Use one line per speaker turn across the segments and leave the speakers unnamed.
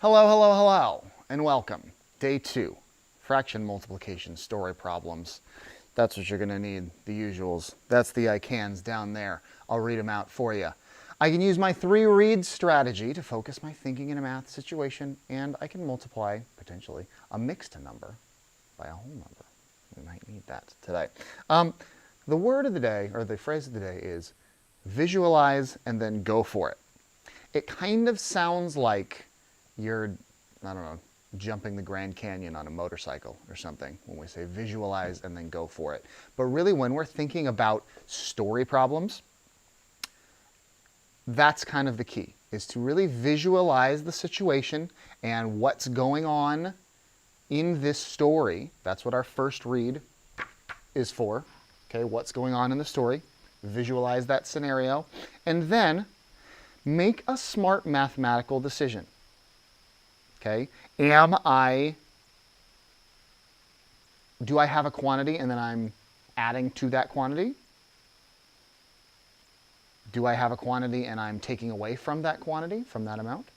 Hello, hello, hello, and welcome. Day 2, fraction multiplication story problems. That's what you're going to need, the usuals. That's the I cans down there. I'll read them out for you. I can use my 3-read strategy to focus my thinking in a math situation, and I can multiply, potentially, a mixed number by a whole number. We might need that today. The word of the day, or the phrase of the day, is visualize and then go for it. It kind of sounds like you're, I don't know, jumping the Grand Canyon on a motorcycle or something when we say visualize and then go for it. But really, when we're thinking about story problems, that's kind of the key, is to really visualize the situation and what's going on in this story. That's what our first read is for. Okay, what's going on in the story? Visualize that scenario, and then make a smart mathematical decision. Okay, do I have a quantity and then I'm adding to that quantity? Do I have a quantity and I'm taking away from that quantity, from that amount?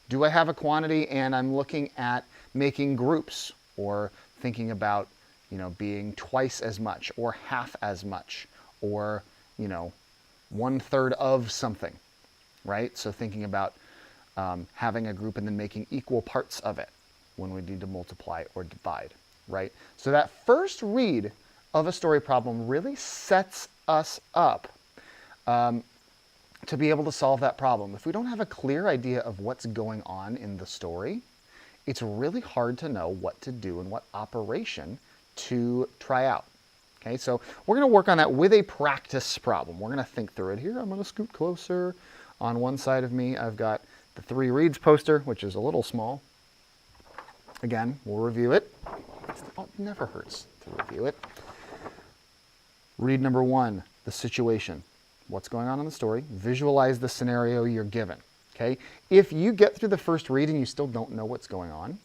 Do I have a quantity and I'm looking at making groups, or thinking about, being twice as much or half as much, or, 1/3 of something, right? So thinking about having a group and then making equal parts of it when we need to multiply or divide, right? So that first read of a story problem really sets us up to be able to solve that problem. If we don't have a clear idea of what's going on in the story, it's really hard to know what to do and what operation to try out. Okay, so we're going to work on that with a practice problem. We're going to think through it here. I'm going to scoot closer. On one side of me, I've got the 3 reads poster, which is a little small. Again, we'll review it. It never hurts to review it. Read number 1, the situation. What's going on in the story? Visualize the scenario you're given. Okay? If you get through the first read and you still don't know what's going on,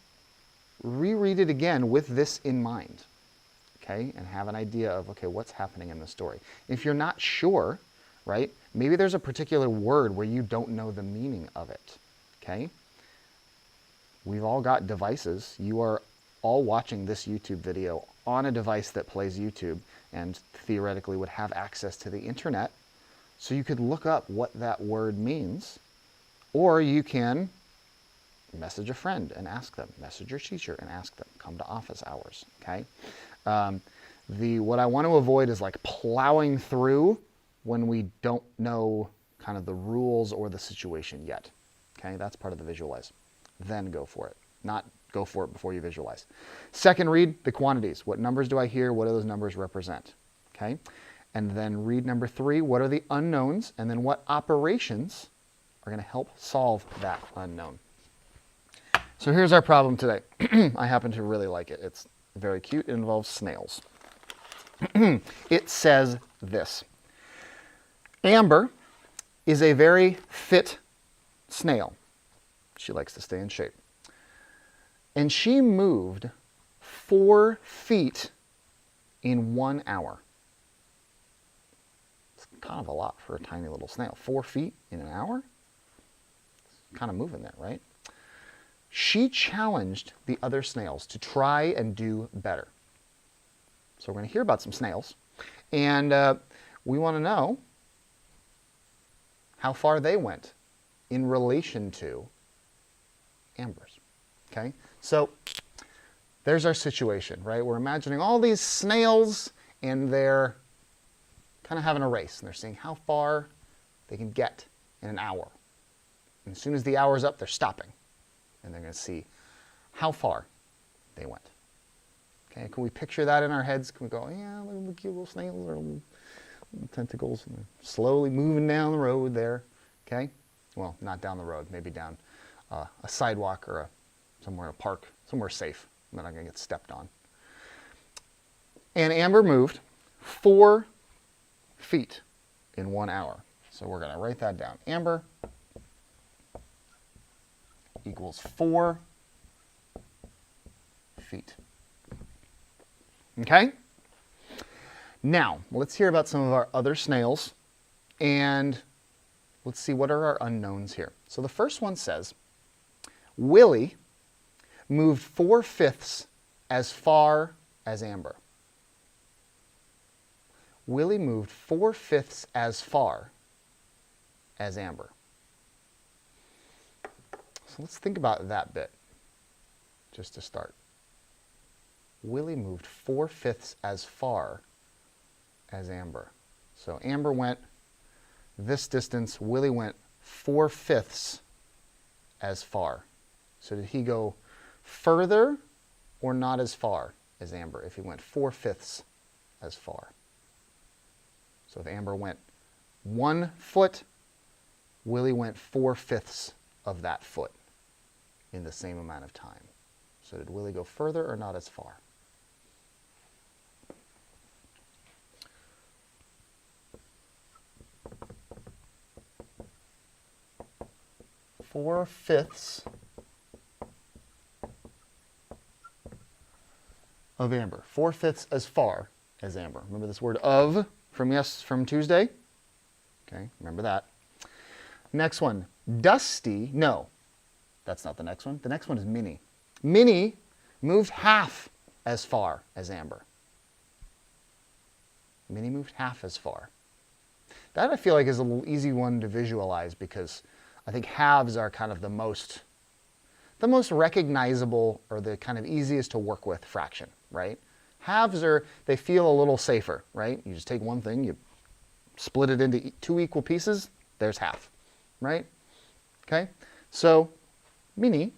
reread it again with this in mind. Okay? And have an idea of, okay, what's happening in the story. If you're not sure, right? Maybe there's a particular word where you don't know the meaning of it, okay? We've all got devices. You are all watching this YouTube video on a device that plays YouTube and theoretically would have access to the internet, so you could look up what that word means, or you can message a friend and ask them, message your teacher and ask them, come to office hours, okay? What I want to avoid is like plowing through when we don't know kind of the rules or the situation yet. Okay, that's part of the visualize. Then go for it. Not go for it before you visualize. Second read, the quantities. What numbers do I hear? What do those numbers represent? Okay, and then read number 3, what are the unknowns? And then what operations are going to help solve that unknown? So here's our problem today. I happen to really like it. It's very cute. It involves snails. It says this. Amber is a very fit snail. She likes to stay in shape. And she moved 4 feet in 1 hour. It's kind of a lot for a tiny little snail. 4 feet in an hour? It's kind of moving there, right? She challenged the other snails to try and do better. So we're going to hear about some snails. And we want to know how far they went in relation to Amber's. Okay, so there's our situation, right? We're imagining all these snails and they're kind of having a race, and they're seeing how far they can get in an hour. And as soon as the hour's up, they're stopping, and they're going to see how far they went. Okay, can we picture that in our heads? Can we go, yeah, look at the cute little snails, or little tentacles, and slowly moving down the road there, okay? Well, not down the road, maybe down a sidewalk or somewhere, a park, somewhere safe. They're not going to get stepped on. And Amber moved 4 feet in 1 hour. So we're going to write that down. Amber equals 4 feet. Okay? Now, let's hear about some of our other snails, and let's see what are our unknowns here. So the first one says, Willie moved 4/5 as far as Amber. Willie moved 4/5 as far as Amber. So let's think about that bit just to start. Willie moved 4/5 as far as Amber. So Amber went this distance, Willie went 4/5 as far. So did he go further or not as far as Amber if he went 4/5 as far? So if Amber went 1 foot, Willie went 4/5 of that foot in the same amount of time. So did Willie go further or not as far? Four-fifths of Amber. 4/5 as far as Amber. Remember this word of from Tuesday? Okay, remember that. Next one, Dusty. No, that's not the next one. The next one is Minnie. Minnie moved half as far as Amber. Minnie moved half as far. That I feel like is a little easy one to visualize because I think halves are kind of the most recognizable or the kind of easiest to work with fraction, right? Halves they feel a little safer, right? You just take one thing, you split it into 2 equal pieces, there's half, right? Okay, so Minnie,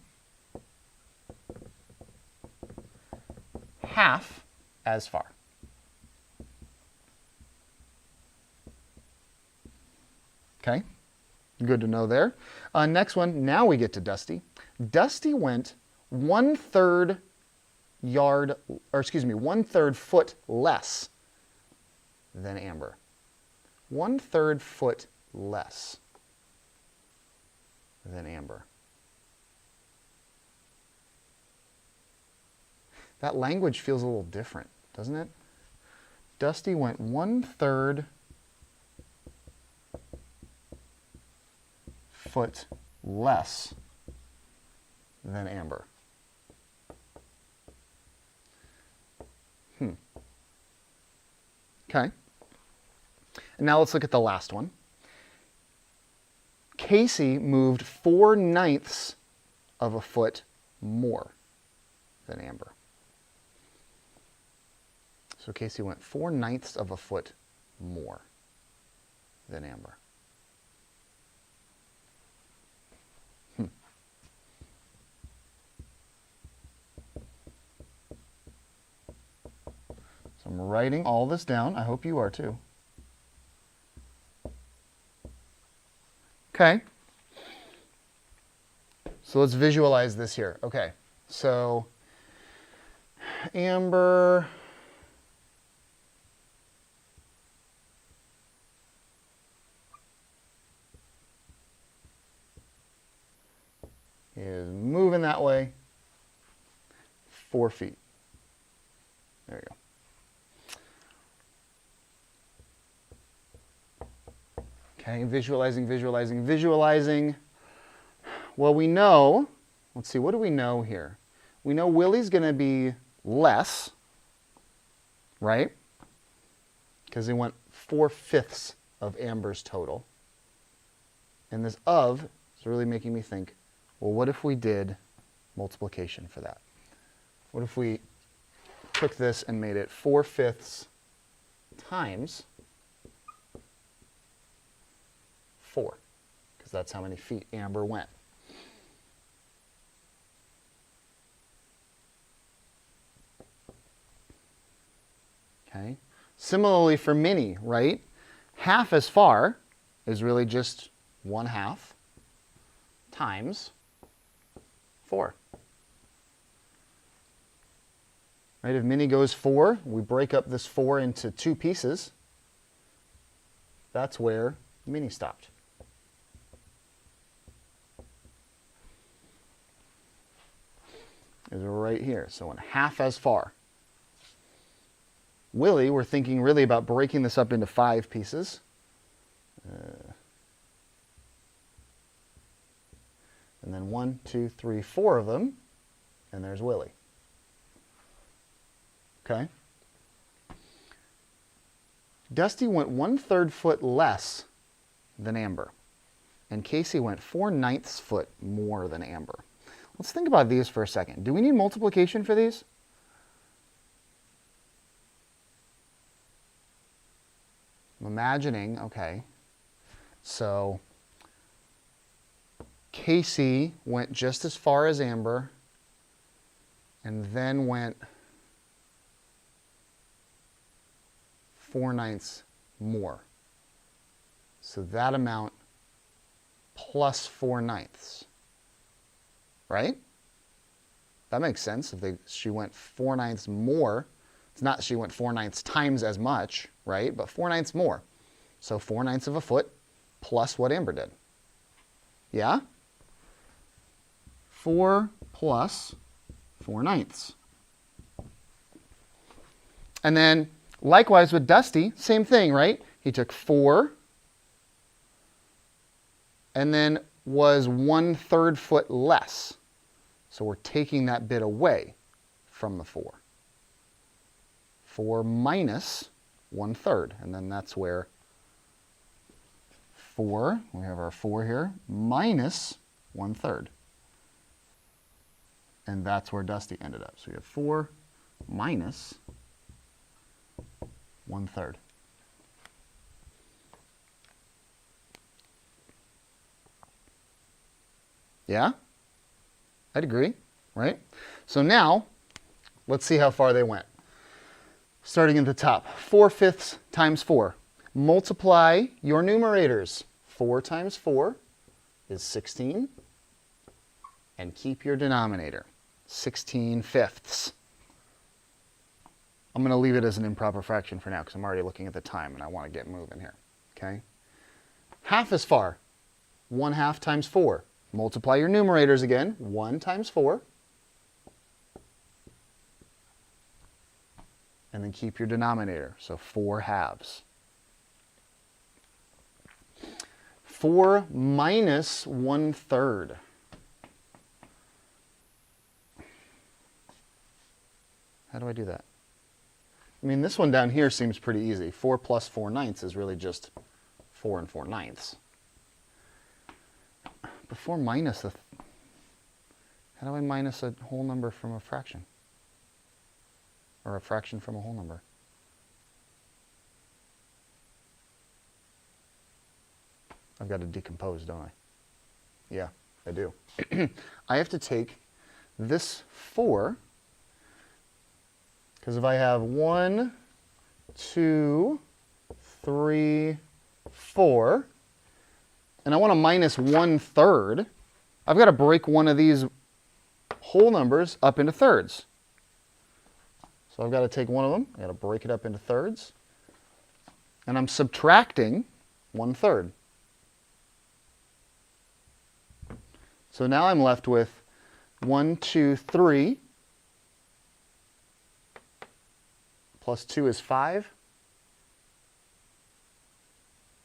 half as far. Okay, good to know there. Next one, now we get to Dusty. Dusty went 1/3 foot less than Amber. 1/3 foot less than Amber. That language feels a little different, doesn't it? Dusty went 1/3 foot less than Amber. Okay. And now let's look at the last one. Casey moved 4/9 of a foot more than Amber. So Casey went 4/9 of a foot more than Amber. So I'm writing all this down. I hope you are too. Okay. So let's visualize this here. Okay. So Amber is moving that way 4 feet. There you go. Okay, visualizing. Well, we know, let's see, what do we know here? We know Willie's going to be less, right? Because he went 4/5 of Amber's total. And this of is really making me think, well, what if we did multiplication for that? What if we took this and made it 4/5 times 4, because that's how many feet Amber went. Okay. Similarly for Minnie, right? Half as far is really just 1/2 times 4. Right? If Minnie goes 4, we break up this 4 into 2 pieces. That's where Minnie stopped. Is right here. So 1/2 as far. Willie, we're thinking really about breaking this up into 5 pieces. And then 1, 2, 3, 4 of them, and there's Willie. Okay? Dusty went 1/3 foot less than Amber, and Casey went 4/9 foot more than Amber. Let's think about these for a second. Do we need multiplication for these? I'm imagining, okay, so Casey went just as far as Amber and then went 4/9 more. So that amount plus 4/9, right? That makes sense. If she went 4/9 more, it's not she went 4/9 times as much, right? But 4/9 more. So 4/9 of a foot plus what Amber did. Yeah? 4 plus 4/9. And then likewise with Dusty, same thing, right? He took 4 and then was 1/3 foot less. So we're taking that bit away from the 4. 4 minus 1/3. And then that's where 4, we have our 4 here, minus 1/3. And that's where Dusty ended up. So we have 4 minus 1/3. Yeah? I'd agree, right? So now, let's see how far they went. Starting at the top, 4/5 times 4. Multiply your numerators. 4 times 4 is 16. And keep your denominator, 16/5. I'm going to leave it as an improper fraction for now because I'm already looking at the time and I want to get moving here, okay? Half as far, 1/2 times 4. Multiply your numerators again, 1 times 4. And then keep your denominator, so 4/2. 4 minus 1/3. How do I do that? I mean, this one down here seems pretty easy. 4 plus 4/9 is really just 4 and 4/9. But 4 minus how do I minus a whole number from a fraction? Or a fraction from a whole number? I've got to decompose, don't I? Yeah, I do. I have to take this 4, because if I have 1, 2, 3, 4, and I want to minus 1/3, I've got to break one of these whole numbers up into thirds. So I've got to take one of them, I've got to break it up into thirds, and I'm subtracting 1/3. So now I'm left with 1, 2, 3, plus 2 is 5.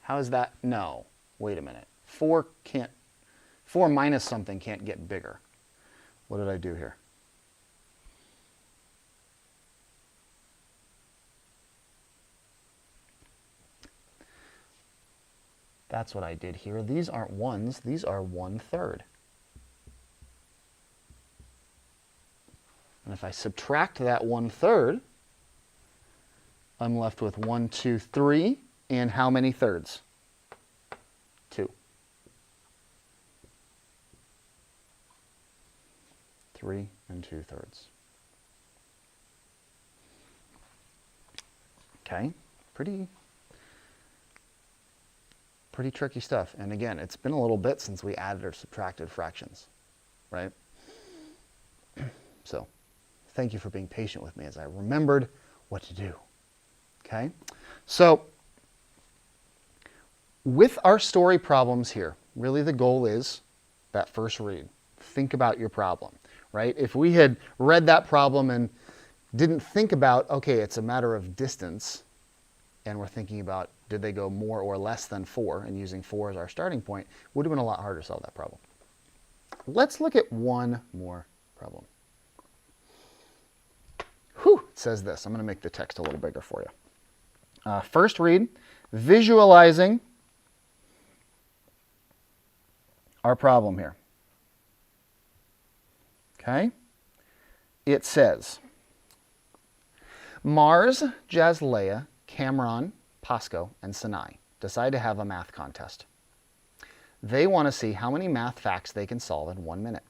How is that? No, wait a minute. 4 minus something can't get bigger. What did I do here? That's what I did here. These aren't ones, these are 1/3. And if I subtract that 1/3, I'm left with 1, 2, 3, and how many thirds? 2. 3 and 2/3. Okay, pretty tricky stuff. And again, it's been a little bit since we added or subtracted fractions, right? So, thank you for being patient with me as I remembered what to do. Okay, so with our story problems here, really the goal is that first read. Think about your problem, right? If we had read that problem and didn't think about, okay, it's a matter of distance, and we're thinking about did they go more or less than 4, and using 4 as our starting point, would have been a lot harder to solve that problem. Let's look at one more problem. Whew, it says this. I'm going to make the text a little bigger for you. First read, visualizing our problem here. Okay? It says, Mars, Jazleah, Cameron, Pasco, and Sinai decide to have a math contest. They want to see how many math facts they can solve in 1 minute.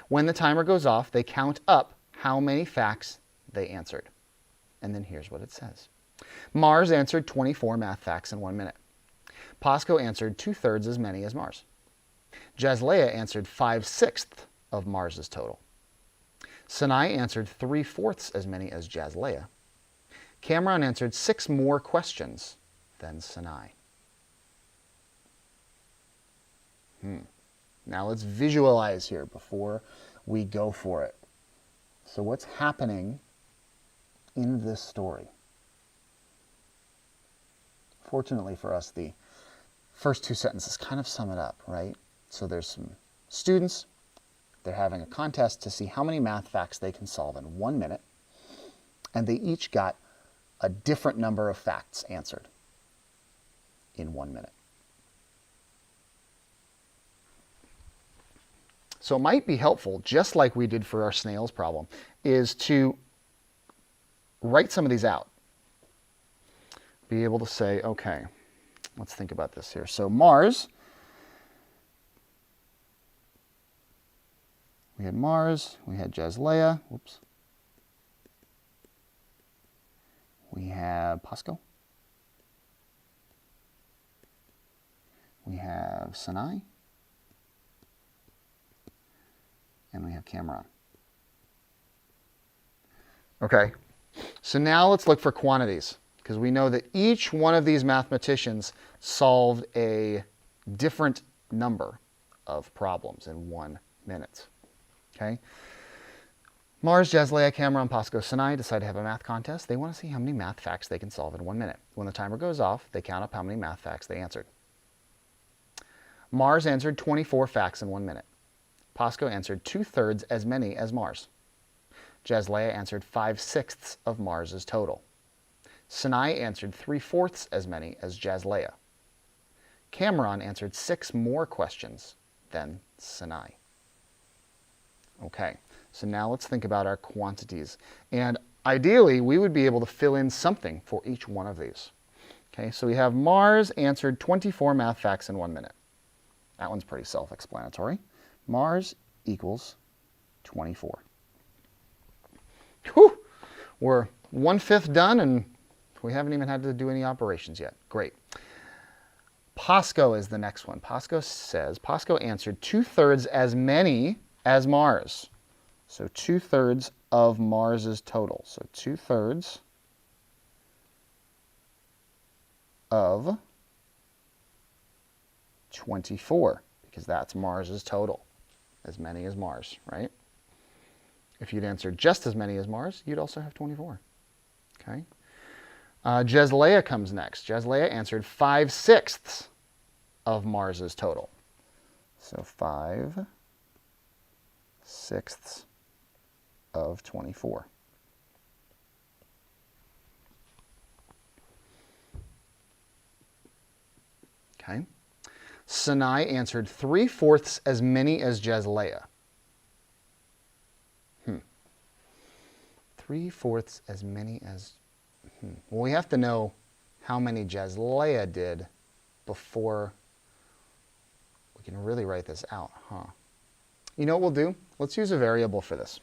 When the timer goes off, they count up how many facts they answered. And then here's what it says. Mars answered 24 math facts in 1 minute. Pasco answered 2/3 as many as Mars. Jazleah answered 5/6 of Mars's total. Sinai answered 3/4 as many as Jazleah. Cameron answered 6 more questions than Sinai. Now let's visualize here before we go for it. So what's happening in this story? Fortunately for us, the first 2 sentences kind of sum it up, right? So there's some students, they're having a contest to see how many math facts they can solve in 1 minute, and they each got a different number of facts answered in 1 minute. So it might be helpful, just like we did for our snails problem, is to write some of these out. Be able to say, okay, let's think about this here. So Mars, we had Jazleah, whoops. We have Pasco. We have Sinai. And we have Cameron. Okay, so now let's look for quantities, because we know that each one of these mathematicians solved a different number of problems in 1 minute. Okay? Mars, Jazleah, Cameron, Pasco, Sinai decide to have a math contest. They want to see how many math facts they can solve in 1 minute. When the timer goes off, they count up how many math facts they answered. Mars answered 24 facts in 1 minute. Pasco answered 2/3 as many as Mars. Jazleah answered 5/6 of Mars's total. Sinai answered 3/4 as many as Jazleah. Cameron answered 6 more questions than Sinai. Okay, so now let's think about our quantities. And ideally, we would be able to fill in something for each one of these. Okay, so we have Mars answered 24 math facts in 1 minute. That one's pretty self-explanatory. Mars equals 24. Whew! We're 1/5 done and we haven't even had to do any operations yet. Great. Pasco is the next one. Pasco answered 2/3 as many as Mars. So 2/3 of Mars's total. So 2/3 of 24, because that's Mars's total. As many as Mars, right? If you'd answered just as many as Mars, you'd also have 24. Okay. Jazleah comes next. Jazleah answered 5/6 of Mars's total. So 5/6 of 24. Okay. Sinai answered 3/4 as many as Jazleah. 3/4 as many as... Well, we have to know how many Jazleah did before we can really write this out, huh? You know what we'll do? Let's use a variable for this.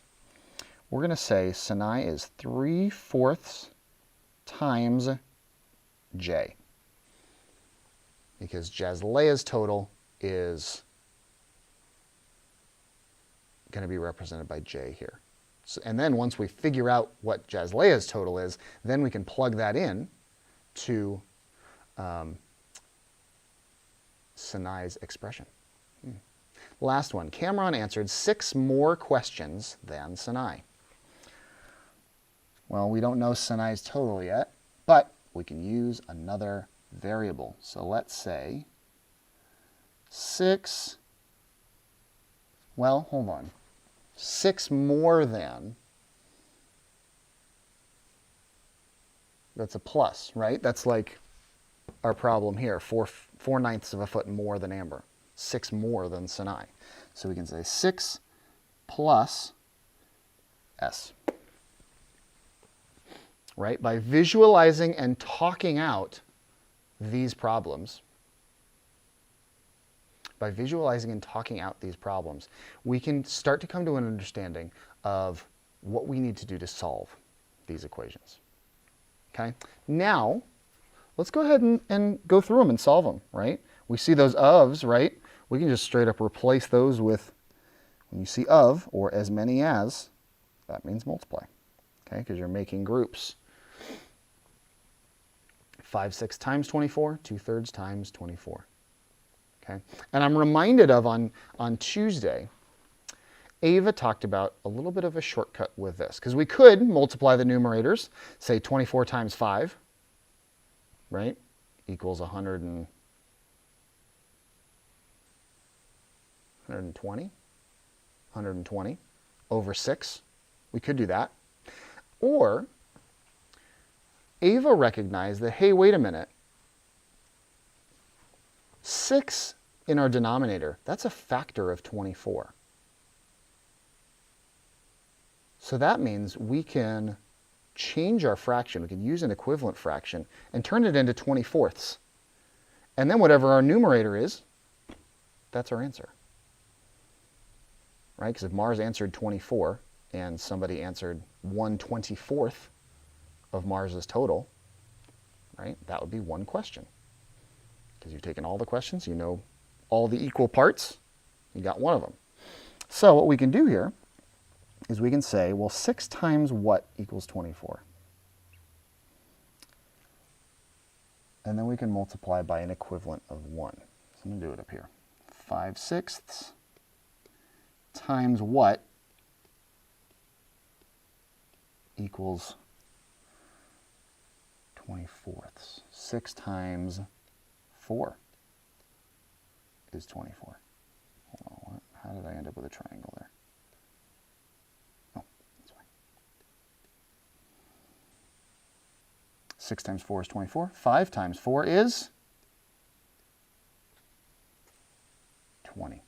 We're going to say Sinai is 3/4 times J, because Jazleah's total is going to be represented by J here. So, and then once we figure out what Jazleah's total is, then we can plug that in to Sinai's expression. Last one. Cameron answered 6 more questions than Sinai. Well, we don't know Sinai's total yet, but we can use another variable. So let's say 6 Well, hold on. 6 more than, that's a plus, right? That's like our problem here, 4/9 of a foot more than Amber, 6 more than Sinai. So we can say 6 plus S, right? By visualizing and talking out these problems, we can start to come to an understanding of what we need to do to solve these equations. Okay? Now, let's go ahead and go through them and solve them, right? We see those ofs, right? We can just straight up replace those with, when you see of or as many as, that means multiply, okay? Because you're making groups. 5/6 times 24, 2/3 times 24. Okay? And I'm reminded of on Tuesday, Ava talked about a little bit of a shortcut with this, because we could multiply the numerators, say 24 times 5, right, equals 120, 120 over 6. We could do that. Or Ava recognized that, hey, wait a minute, 6 in our denominator, that's a factor of 24. So that means we can change our fraction. We can use an equivalent fraction and turn it into 24ths. And then whatever our numerator is, that's our answer. Right? Because if Mars answered 24 and somebody answered 1/24th of Mars's total, right, that would be one question. Because you've taken all the questions, you know all the equal parts, you got one of them. So what we can do here is we can say, well, 6 times what equals 24? And then we can multiply by an equivalent of 1. So I'm going to do it up here. 5/6 times what equals 24ths? 6 times 4 is 24. Hold on, what? How did I end up with a triangle there? Oh, that's fine. 6 times 4 is 24. 5 times 4 is 20.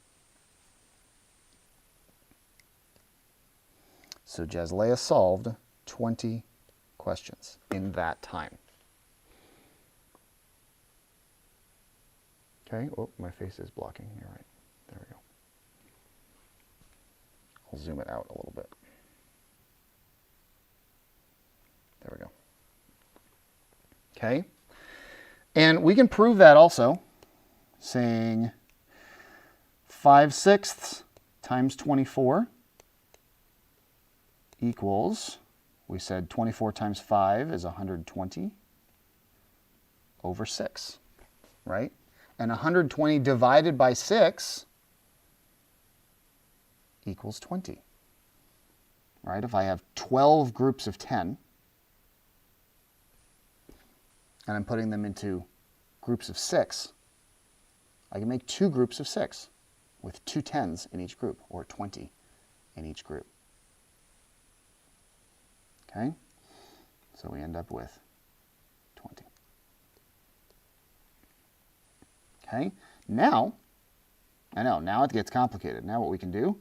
So Jaslea solved 20 questions in that time. Okay, oh, my face is blocking. You're right. There we go. I'll zoom it out a little bit. There we go. Okay, and we can prove that also, saying 5/6 times 24 equals, we said 24 times 5 is 120 over 6, right? And 120 divided by 6 equals 20, right? If I have 12 groups of 10, and I'm putting them into groups of 6, I can make 2 groups of 6 with 2 10s in each group, or 20 in each group. Okay? So we end up with 20. Okay? Now, I know, now it gets complicated. Now what we can do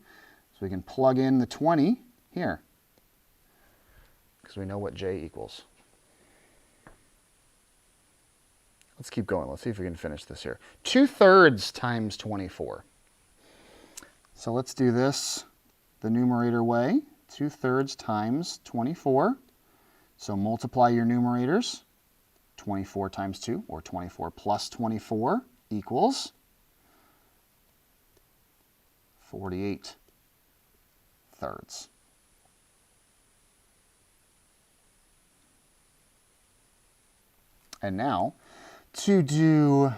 is we can plug in the 20 here, because we know what j equals. Let's keep going. Let's see if we can finish this here. 2/3 times 24. So let's do this the numerator way. 2/3 times 24. So multiply your numerators. 24 times 2, or 24 plus 24, equals 48/3. And now, to do,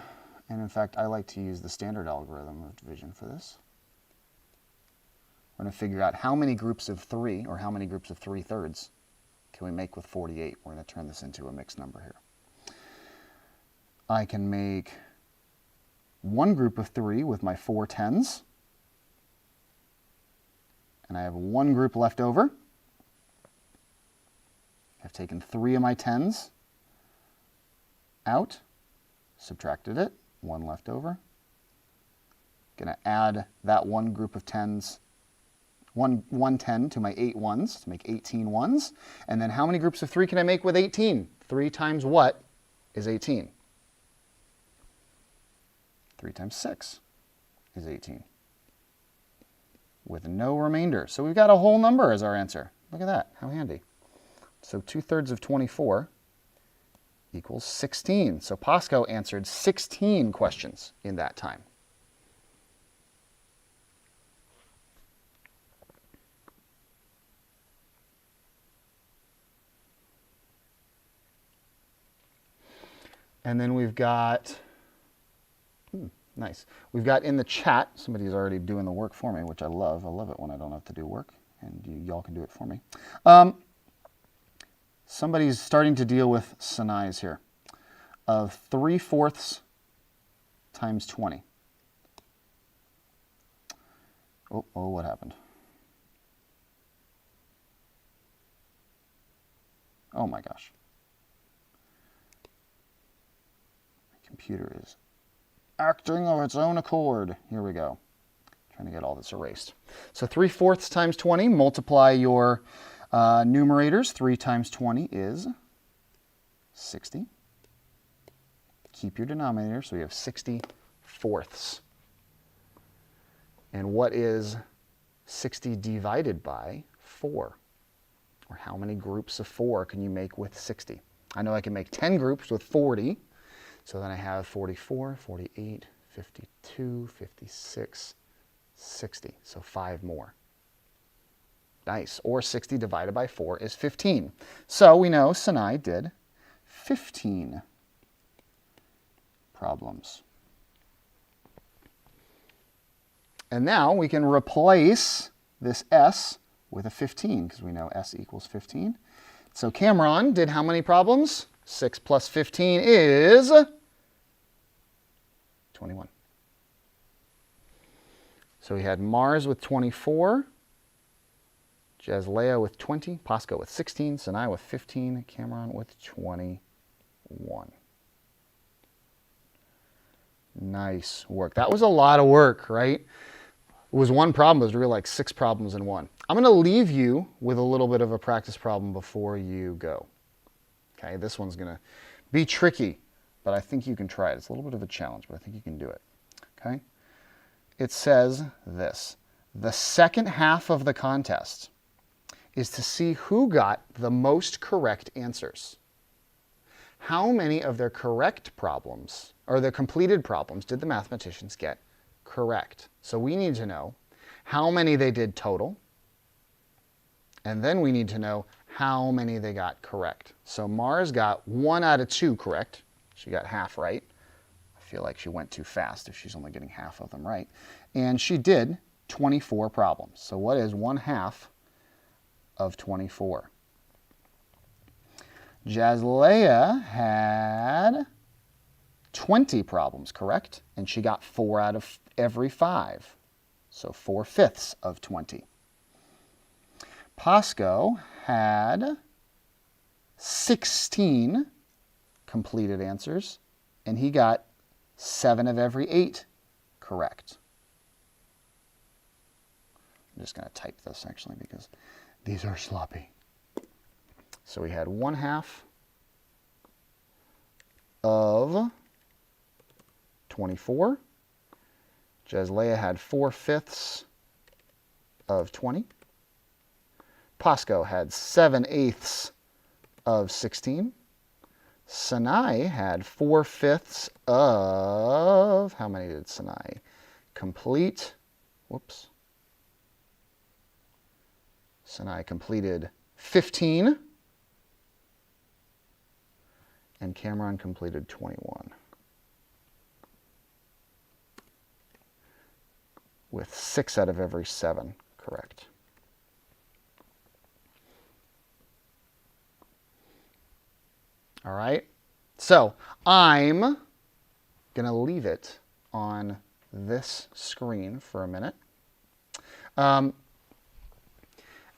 and in fact, I like to use the standard algorithm of division for this. We're going to figure out how many groups of 3, or how many groups of 3/3 can we make with 48. We're going to turn this into a mixed number here. I can make one group of 3 with my 4 10s. and I have one group left over. I've taken 3 of my 10s out, subtracted it, 1 left over. Going to add that one group of 10s, one 10 to my 8 ones to make 18 ones. And then how many groups of 3 can I make with 18? 3 times what is 18? 3 times 6 is 18. With no remainder. So we've got a whole number as our answer. Look at that, how handy. So 2/3 of 24 equals 16. So POSCO answered 16 questions in that time. And then we've got, nice. We've got in the chat, somebody's already doing the work for me, which I love. I love it when I don't have to do work, and y'all can do it for me. Somebody's starting to deal with Sinai's here of 3/4 times 20. Oh, what happened? Oh my gosh. My computer is acting of its own accord. Here we go. Trying to get all this erased. So 3/4 times 20, multiply your numerators. 3 times 20 is 60. Keep your denominator, so we have 60/4. And what is 60 divided by 4? Or how many groups of 4 can you make with 60? I know I can make 10 groups with 40. So then I have 44, 48, 52, 56, 60. So 5 more. Nice. Or 60 divided by 4 is 15. So we know Sinai did 15 problems. And now we can replace this S with a 15 because we know S equals 15. So Cameron did how many problems? 6 plus 15 is 21. So we had Mars with 24, Jazlea with 20, POSCO with 16, Sinai with 15, Cameron with 21. Nice work. That was a lot of work, right? It was one problem, it was really like 6 problems in one. I'm going to leave you with a little bit of a practice problem before you go. Okay, this one's going to be tricky, but I think you can try it. It's a little bit of a challenge, but I think you can do it. Okay? It says this: the second half of the contest is to see who got the most correct answers. How many of their correct problems, or their completed problems, did the mathematicians get correct? So we need to know how many they did total, and then we need to know how many they got correct. So Mars got 1 out of 2 correct. She got half right. I feel like she went too fast if she's only getting half of them right. And she did 24 problems. So what is 1/2 of 24? Jazlea had 20 problems correct, and she got 4 out of every 5. So 4/5 of 20. POSCO had 16 completed answers, and he got 7 of every 8 correct. I'm just going to type this actually because these are sloppy. So we had 1/2 of 24. Jazlea had 4/5 of 20. POSCO had 7/8 of 16. Sinai had 4/5 of, how many did Sinai complete? Whoops. Sinai completed 15. And Cameron completed 21. With 6 out of every 7 correct. All right, so I'm going to leave it on this screen for a minute.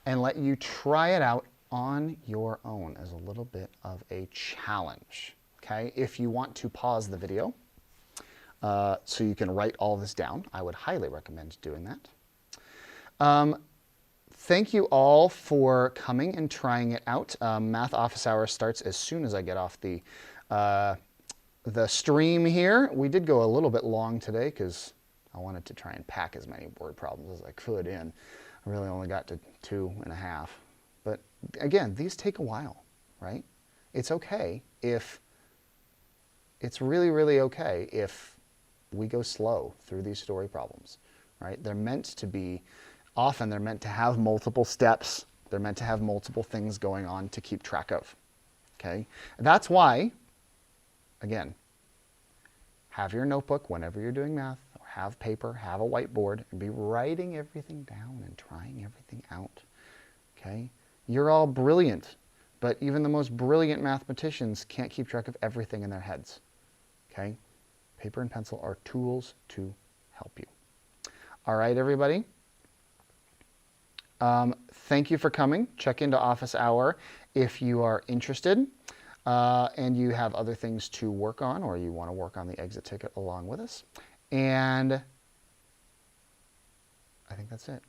and let you try it out on your own as a little bit of a challenge. Okay, if you want to pause the video so you can write all this down, I would highly recommend doing that. Thank you all for coming and trying it out. Math Office Hour starts as soon as I get off the stream here. We did go a little bit long today because I wanted to try and pack as many word problems as I could in. I really only got to 2.5. But again, these take a while, right? It's okay if, it's really, really okay if we go slow through these story problems, right? They're meant to be, often they're meant to have multiple steps. They're meant to have multiple things going on to keep track of, okay? That's why, again, have your notebook whenever you're doing math, or have paper, have a whiteboard, and be writing everything down and trying everything out, okay? You're all brilliant, but even the most brilliant mathematicians can't keep track of everything in their heads, okay? Paper and pencil are tools to help you. All right, everybody. Thank you for coming. Check into Office Hour if you are interested and you have other things to work on, or you want to work on the exit ticket along with us. And I think that's it.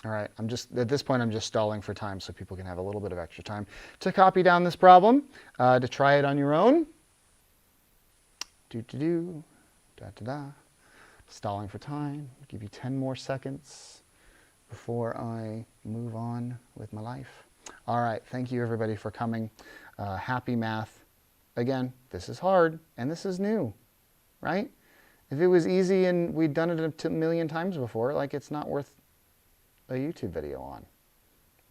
All right, at this point, I'm just stalling for time so people can have a little bit of extra time to copy down this problem, to try it on your own. Da-da-da. Stalling for time. I'll give you 10 more seconds before I move on with my life. All right, thank you everybody for coming. Happy math. Again, this is hard and this is new, right? If it was easy and we'd done it a million times before, like, it's not worth a YouTube video on,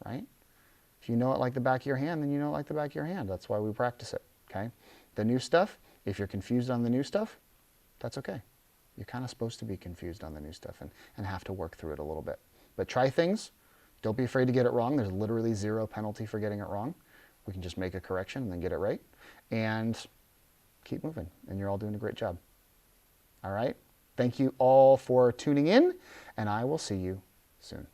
right? If you know it like the back of your hand, then you know it like the back of your hand. That's why we practice it, okay? The new stuff, if you're confused on the new stuff, that's okay. You're kind of supposed to be confused on the new stuff and have to work through it a little bit. But try things. Don't be afraid to get it wrong. There's literally zero penalty for getting it wrong. We can just make a correction and then get it right. And keep moving. And you're all doing a great job. All right? Thank you all for tuning in, and I will see you soon.